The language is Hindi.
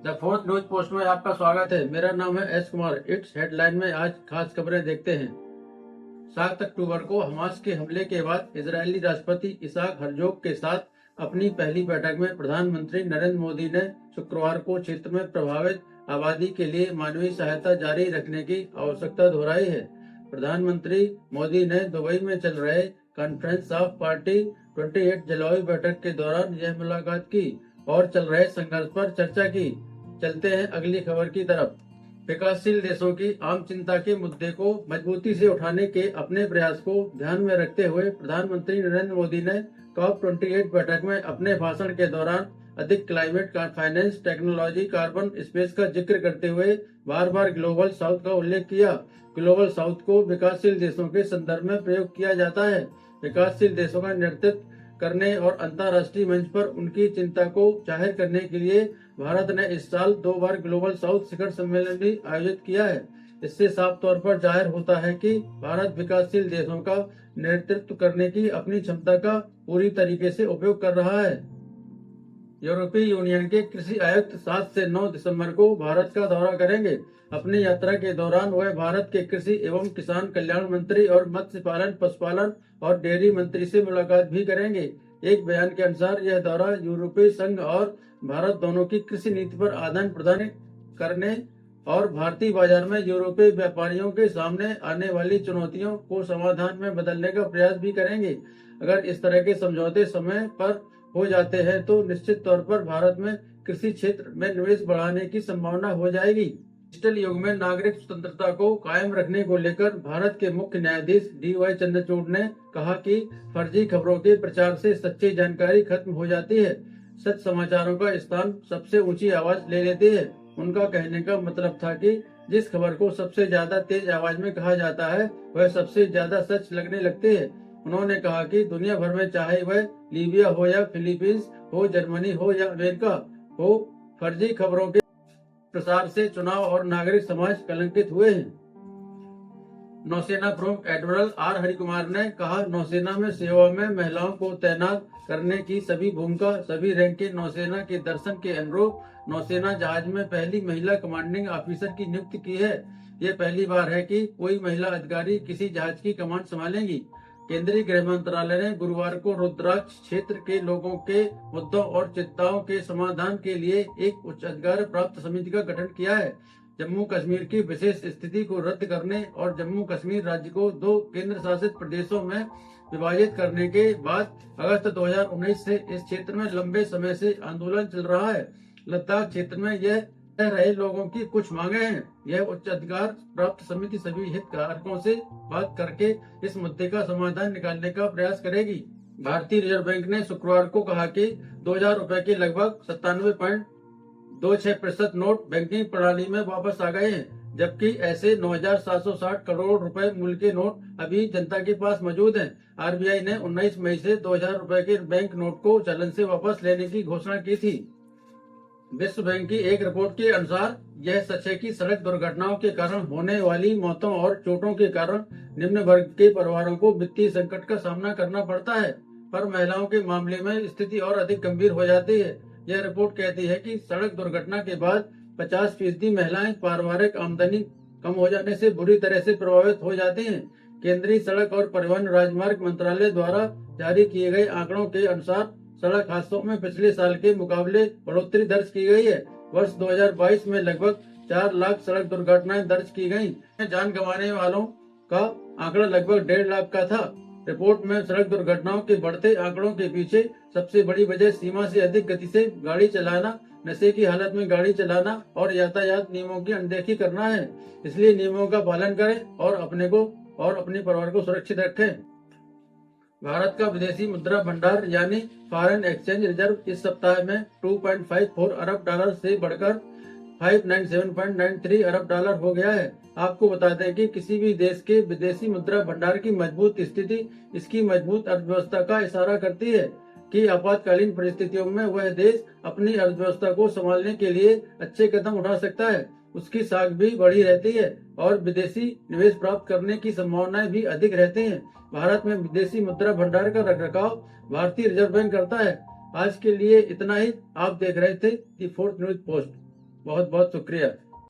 द फोर्थ न्यूज पोस्ट में आपका स्वागत है। मेरा नाम है एस कुमार। इट्स हेडलाइन में आज खास खबरें देखते हैं। 7 अक्टूबर को हमास के हमले के बाद इजरायली राष्ट्रपति इसाक हर्जोग के साथ अपनी पहली बैठक में प्रधानमंत्री नरेंद्र मोदी ने शुक्रवार को क्षेत्र में प्रभावित आबादी के लिए मानवीय सहायता जारी रखने की आवश्यकता दोहराई है। प्रधानमंत्री मोदी ने दुबई में चल रहे कॉन्फ्रेंस ऑफ पार्टी 28 जलवायु बैठक के दौरान यह मुलाकात की और चल रहे संघर्ष पर चर्चा की। चलते हैं अगली खबर की तरफ। विकासशील देशों की आम चिंता के मुद्दे को मजबूती से उठाने के अपने प्रयास को ध्यान में रखते हुए प्रधानमंत्री नरेंद्र मोदी ने COP28 बैठक में अपने भाषण के दौरान अधिक क्लाइमेट का फाइनेंस, टेक्नोलॉजी, कार्बन, स्पेस का जिक्र करते हुए बार बार ग्लोबल साउथ का उल्लेख किया। ग्लोबल साउथ को विकासशील देशों के संदर्भ में प्रयोग किया जाता है। विकासशील देशों का नेतृत्व करने और अंतर्राष्ट्रीय मंच पर उनकी चिंता को जाहिर करने के लिए भारत ने इस साल 2 बार ग्लोबल साउथ शिखर सम्मेलन भी आयोजित किया है। इससे साफ तौर पर जाहिर होता है कि भारत विकासशील देशों का नेतृत्व करने की अपनी क्षमता का पूरी तरीके से उपयोग कर रहा है। यूरोपीय यूनियन के कृषि आयुक्त 7 से 9 दिसंबर को भारत का दौरा करेंगे। अपनी यात्रा के दौरान वह भारत के कृषि एवं किसान कल्याण मंत्री और मत्स्य पालन, पशुपालन और डेयरी मंत्री से मुलाकात भी करेंगे। एक बयान के अनुसार यह दौरा यूरोपीय संघ और भारत दोनों की कृषि नीति पर आदान प्रदान करने और भारतीय बाजार में यूरोपीय व्यापारियों के सामने आने वाली चुनौतियों को समाधान में बदलने का प्रयास भी करेंगे। अगर इस तरह के समझौते समय पर हो जाते हैं तो निश्चित तौर पर भारत में कृषि क्षेत्र में निवेश बढ़ाने की संभावना हो जाएगी। डिजिटल युग में नागरिक स्वतंत्रता को कायम रखने को लेकर भारत के मुख्य न्यायाधीश DY चंद्रचूड़ ने कहा कि फर्जी खबरों के प्रचार से सच्ची जानकारी खत्म हो जाती है। सच समाचारों का स्थान सबसे ऊंची आवाज ले लेती है। उनका कहने का मतलब था कि जिस खबर को सबसे ज्यादा तेज आवाज में कहा जाता है वह सबसे ज्यादा सच लगने लगती है। उन्होंने कहा कि दुनिया भर में चाहे वह लीबिया हो या फिलीपींस हो, जर्मनी हो या अमेरिका हो, फर्जी खबरों के प्रसार से चुनाव और नागरिक समाज कलंकित हुए हैं। नौसेना प्रमुख एडमिरल R हरिकुमार ने कहा, नौसेना में सेवा में महिलाओं को तैनात करने की सभी भूमिका सभी रैंक के नौसेना के दर्शन के अनुरूप नौसेना जहाज में पहली महिला कमांडिंग ऑफिसर की नियुक्ति की है। ये पहली बार है कि कोई महिला अधिकारी किसी जहाज की कमान संभालेंगी। केंद्रीय गृह मंत्रालय ने गुरुवार को रुद्राक्ष क्षेत्र के लोगों के मुद्दों और चिंताओं के समाधान के लिए एक उच्च अधिकार प्राप्त समिति का गठन किया है। जम्मू कश्मीर की विशेष स्थिति को रद्द करने और जम्मू कश्मीर राज्य को 2 केंद्र शासित प्रदेशों में विभाजित करने के बाद अगस्त 2019 से इस क्षेत्र में लंबे समय से आंदोलन चल रहा है। लद्दाख क्षेत्र में यह रह रहे लोगों की कुछ मांगे हैं। यह उच्च अधिकार प्राप्त समिति सभी हितधारकों से बात करके इस मुद्दे का समाधान निकालने का प्रयास करेगी। भारतीय रिजर्व बैंक ने शुक्रवार को कहा कि 2000 रुपए के लगभग 97.26% नोट बैंकिंग प्रणाली में वापस आ गए हैं, जबकि ऐसे 9760 करोड़ रुपए मूल्य के नोट अभी जनता के पास मौजूद हैं। RBI ने 19 मई से 2000 रुपए के बैंक नोट को चलन से वापस लेने की घोषणा की थी। विश्व बैंक की एक रिपोर्ट के अनुसार यह सच है कि सड़क दुर्घटनाओं के कारण होने वाली मौतों और चोटों के कारण निम्न वर्ग के परिवारों को वित्तीय संकट का सामना करना पड़ता है, पर महिलाओं के मामले में स्थिति और अधिक गंभीर हो जाती है। यह रिपोर्ट कहती है कि सड़क दुर्घटना के बाद 50% महिलाएं पारिवारिक आमदनी कम हो जाने से बुरी तरह से प्रभावित हो जाती हैं। केंद्रीय सड़क और परिवहन राजमार्ग मंत्रालय द्वारा जारी किए गए आंकड़ों के अनुसार सड़क हादसों में पिछले साल के मुकाबले बढ़ोतरी दर्ज की गई है। वर्ष 2022 में लगभग 4 लाख सड़क दुर्घटनाएं दर्ज की गयी। जान गंवाने वालों का आंकड़ा लगभग 1.5 लाख का था। रिपोर्ट में सड़क दुर्घटनाओं के बढ़ते आंकड़ों के पीछे सबसे बड़ी वजह सीमा से अधिक गति से गाड़ी चलाना, नशे की हालत में गाड़ी चलाना और यातायात नियमों की अनदेखी करना है। इसलिए नियमों का पालन करें और अपने को और अपने परिवार को सुरक्षित रखें। भारत का विदेशी मुद्रा भंडार यानी फॉरेन एक्सचेंज रिजर्व इस सप्ताह में 2.54 अरब डॉलर से बढ़कर 597.93 अरब डॉलर हो गया है। आपको बता दें कि किसी भी देश के विदेशी मुद्रा भंडार की मजबूत स्थिति इसकी मजबूत अर्थव्यवस्था का इशारा करती है कि आपातकालीन परिस्थितियों में वह देश अपनी अर्थव्यवस्था को संभालने के लिए अच्छे कदम उठा सकता है। उसकी साख भी बढ़ी रहती है और विदेशी निवेश प्राप्त करने की संभावनाएं भी अधिक रहती हैं। भारत में विदेशी मुद्रा भंडार का रखरखाव भारतीय रिजर्व बैंक करता है। आज के लिए इतना ही। आप देख रहे थे दी फोर्थ न्यूज पोस्ट। बहुत बहुत शुक्रिया।